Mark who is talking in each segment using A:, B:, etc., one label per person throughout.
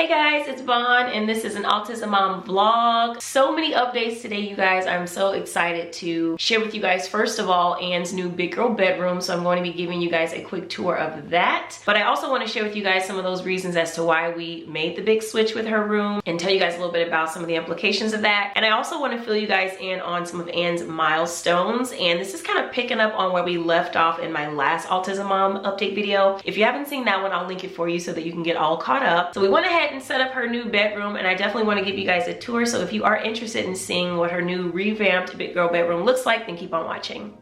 A: Hey guys, it's Vaughn and this is an Autism Mom vlog. So many updates today, you guys. I'm so excited to share with you guys, first of all, Anne's new big girl bedroom. So I'm going to be giving you guys a quick tour of that. But I also want to share with you guys some of those reasons as to why we made the big switch with her room and tell you guys a little bit about some of the implications of that. And I also want to fill you guys in on some of Anne's milestones. And this is kind of picking up on where we left off in my last Autism Mom update video. If you haven't seen that one, I'll link it for you so that you can get all caught up. So we went ahead and set up her new bedroom, and I definitely want to give you guys a tour. So if you are interested in seeing what her new revamped big girl bedroom looks like, then keep on watching.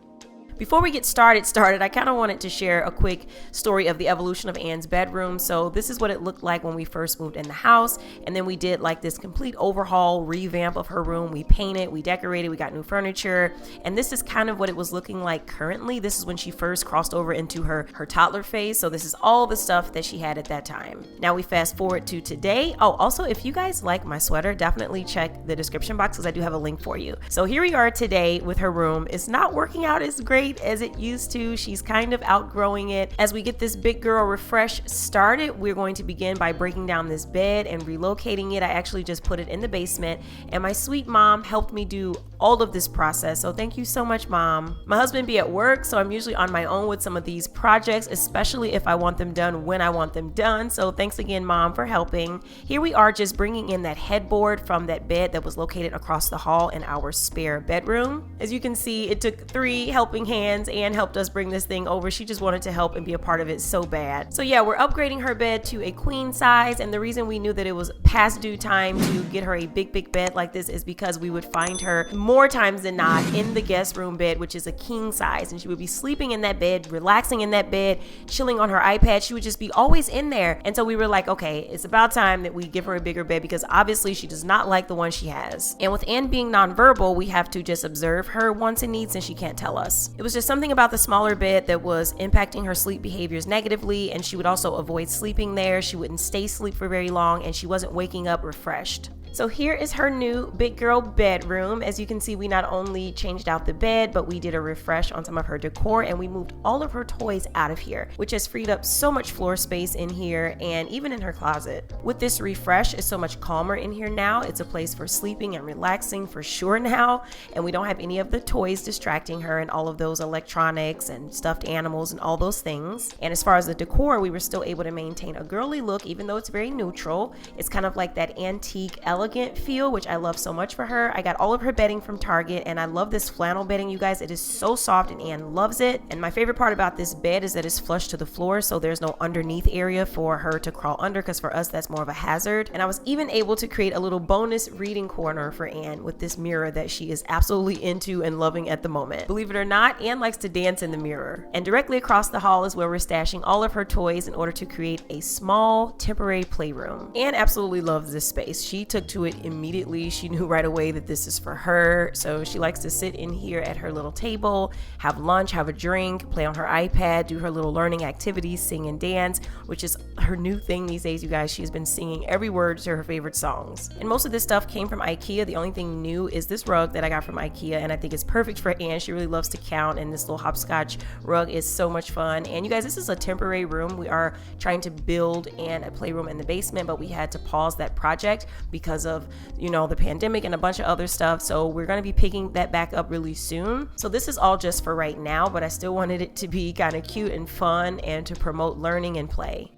A: Before we get started, I kind of wanted to share a quick story of the evolution of Anne's bedroom. So this is what it looked like when we first moved in the house, and then we did like this complete overhaul revamp of her room. We painted, we decorated, we got new furniture, and this is kind of what it was looking like currently. This is when she first crossed over into her toddler phase. So this is all the stuff that she had at that time. Now we fast forward to today. Oh, also, if you guys like my sweater, definitely check the description box because I do have a link for you. So here we are today with her room. It's not working out as great as it used to. She's kind of outgrowing it. As we get this big girl refresh started, we're going to begin by breaking down this bed and relocating it. I actually just put it in the basement, and my sweet mom helped me do all of this process. So thank you so much, Mom. My husband be at work, so I'm usually on my own with some of these projects, especially if I want them done when I want them done. So thanks again, Mom, for helping. Here we are just bringing in that headboard from that bed that was located across the hall in our spare bedroom. As you can see, it took 3 helping hands. Anne helped us bring this thing over. She just wanted to help and be a part of it so bad. So yeah, we're upgrading her bed to a queen size, and the reason we knew that it was past due time to get her a big bed like this is because we would find her more times than not in the guest room bed, which is a king size, and she would be sleeping in that bed, relaxing in that bed, chilling on her iPad. She would just be always in there. And so we were like, okay, it's about time that we give her a bigger bed because obviously she does not like the one she has. And with Anne being nonverbal, we have to just observe her wants and needs, and she can't tell us. It was just something about the smaller bed that was impacting her sleep behaviors negatively, and she would also avoid sleeping there. She wouldn't stay asleep for very long, and she wasn't waking up refreshed. So here is her new big girl bedroom. As you can see, we not only changed out the bed, but we did a refresh on some of her decor, and we moved all of her toys out of here, which has freed up so much floor space in here and even in her closet. With this refresh, it's so much calmer in here now. It's a place for sleeping and relaxing for sure now, and we don't have any of the toys distracting her and all of those electronics and stuffed animals and all those things. And as far as the decor, we were still able to maintain a girly look, even though it's very neutral. It's kind of like that antique, elegant feel, which I love so much for her. I got all of her bedding from Target, and I love this flannel bedding, you guys. It is so soft, and Anne loves it. And my favorite part about this bed is that it's flush to the floor, so there's no underneath area for her to crawl under, because for us that's more of a hazard. And I was even able to create a little bonus reading corner for Anne with this mirror that she is absolutely into and loving at the moment. Believe it or not, Anne likes to dance in the mirror. And directly across the hall is where we're stashing all of her toys in order to create a small temporary playroom. Anne absolutely loves this space. She took to it immediately. She knew right away that this is for her. So she likes to sit in here at her little table, have lunch, have a drink, play on her iPad, do her little learning activities, sing and dance, which is her new thing these days, you guys. She's been singing every word to her favorite songs. And most of this stuff came from IKEA. The only thing new is this rug that I got from IKEA, and I think it's perfect for Anne. She really loves to count, and this little hopscotch rug is so much fun. And you guys, this is a temporary room. We are trying to build Anne a playroom in the basement, but we had to pause that project because of, you know, the pandemic and a bunch of other stuff. So we're going to be picking that back up really soon. So this is all just for right now, but I still wanted it to be kind of cute and fun and to promote learning and play.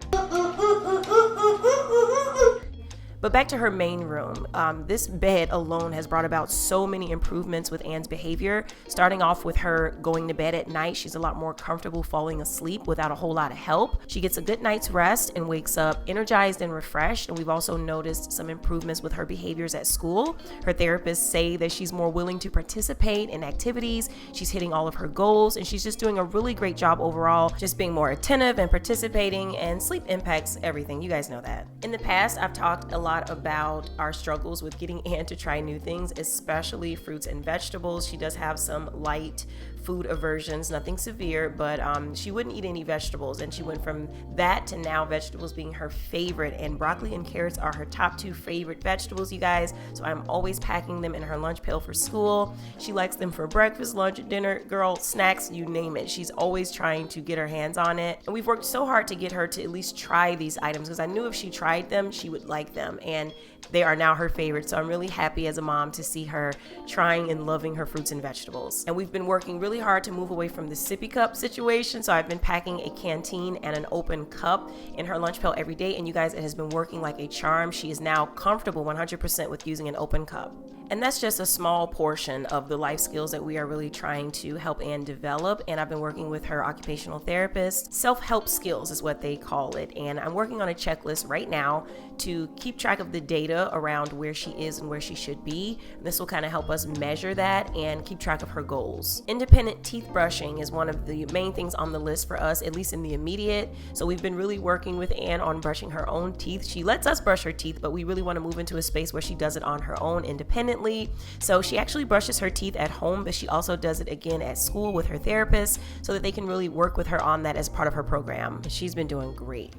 A: But back to her main room. This bed alone has brought about so many improvements with Anne's behavior. Starting off with her going to bed at night, she's a lot more comfortable falling asleep without a whole lot of help. She gets a good night's rest and wakes up energized and refreshed. And we've also noticed some improvements with her behaviors at school. Her therapists say that she's more willing to participate in activities. She's hitting all of her goals, and she's just doing a really great job overall, just being more attentive and participating, and sleep impacts everything. You guys know that. In the past, I've talked a lot about our struggles with getting Anne to try new things, especially fruits and vegetables. She does have some light food aversions, nothing severe, but she wouldn't eat any vegetables, and she went from that to now vegetables being her favorite, and broccoli and carrots are her top 2 favorite vegetables, you guys. So I'm always packing them in her lunch pail for school. She likes them for breakfast, lunch, dinner, girl, snacks, you name it. She's always trying to get her hands on it, and we've worked so hard to get her to at least try these items because I knew if she tried them, she would like them, and they are now her favorite. So I'm really happy as a mom to see her trying and loving her fruits and vegetables. And we've been working really hard to move away from the Sippy Cup situation. So I've been packing a canteen and an open cup in her lunch pail every day, and you guys, it has been working like a charm. She is now comfortable 100% with using an open cup. And that's just a small portion of the life skills that we are really trying to help Ann develop. And I've been working with her occupational therapist. Self-help skills is what they call it. And I'm working on a checklist right now to keep track of the data around where she is and where she should be. And this will kind of help us measure that and keep track of her goals. Independent teeth brushing is one of the main things on the list for us, at least in the immediate. So we've been really working with Ann on brushing her own teeth. She lets us brush her teeth, but we really want to move into a space where she does it on her own independently. So she actually brushes her teeth at home, but she also does it again at school with her therapist so that they can really work with her on that as part of her program. She's been doing great.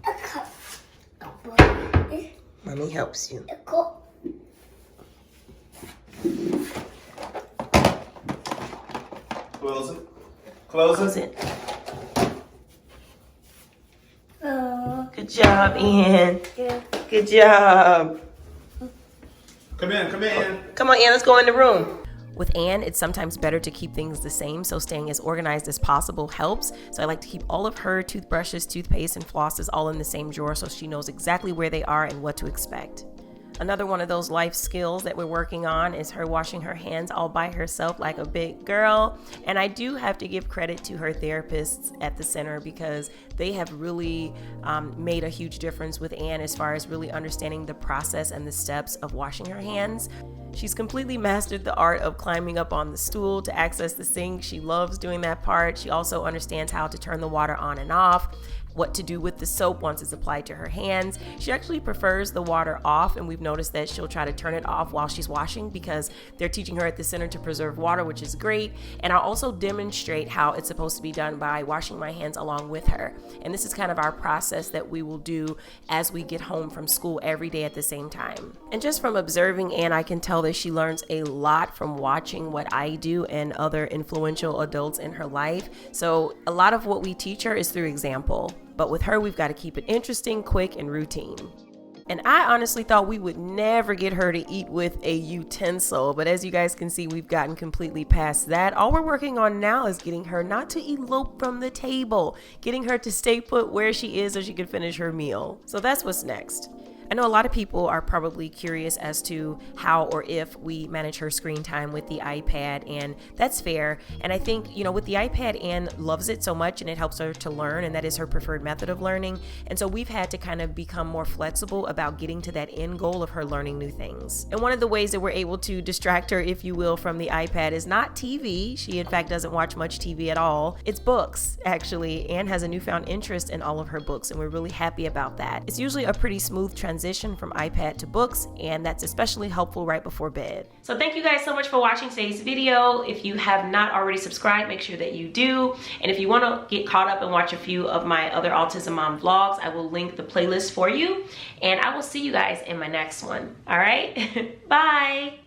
A: Mommy helps you.
B: Close it. Close it.
A: Good job, Ian. Good job.
B: Come in, come in.
A: Come on, Ann, let's go in the room. With Ann, it's sometimes better to keep things the same, so staying as organized as possible helps. So I like to keep all of her toothbrushes, toothpaste, and flosses all in the same drawer so she knows exactly where they are and what to expect. Another one of those life skills that we're working on is her washing her hands all by herself like a big girl. And I do have to give credit to her therapists at the center because they have really made a huge difference with Ann as far as really understanding the process and the steps of washing her hands. She's completely mastered the art of climbing up on the stool to access the sink. She loves doing that part. She also understands how to turn the water on and off, what to do with the soap once it's applied to her hands. She actually prefers the water off, and we've noticed that she'll try to turn it off while she's washing because they're teaching her at the center to preserve water, which is great. And I'll also demonstrate how it's supposed to be done by washing my hands along with her. And this is kind of our process that we will do as we get home from school every day at the same time. And just from observing Ann, I can tell that she learns a lot from watching what I do and other influential adults in her life. So a lot of what we teach her is through example. But with her, we've got to keep it interesting, quick, and routine. And I honestly thought we would never get her to eat with a utensil, but as you guys can see, we've gotten completely past that. All we're working on now is getting her not to elope from the table, getting her to stay put where she is so she can finish her meal. So that's what's next. I know a lot of people are probably curious as to how or if we manage her screen time with the iPad, and that's fair. And I think, with the iPad, Ann loves it so much and it helps her to learn, and that is her preferred method of learning. And so we've had to kind of become more flexible about getting to that end goal of her learning new things. And one of the ways that we're able to distract her, if you will, from the iPad is not TV. She, in fact, doesn't watch much TV at all. It's books, actually. Ann has a newfound interest in all of her books, and we're really happy about that. It's usually a pretty smooth transition from iPad to books, and that's especially helpful right before bed. So thank you guys so much for watching today's video. If you have not already subscribed, make sure that you do. And if you want to get caught up and watch a few of my other Autism Mom vlogs, I will link the playlist for you. And I will see you guys in my next one. All right? Bye.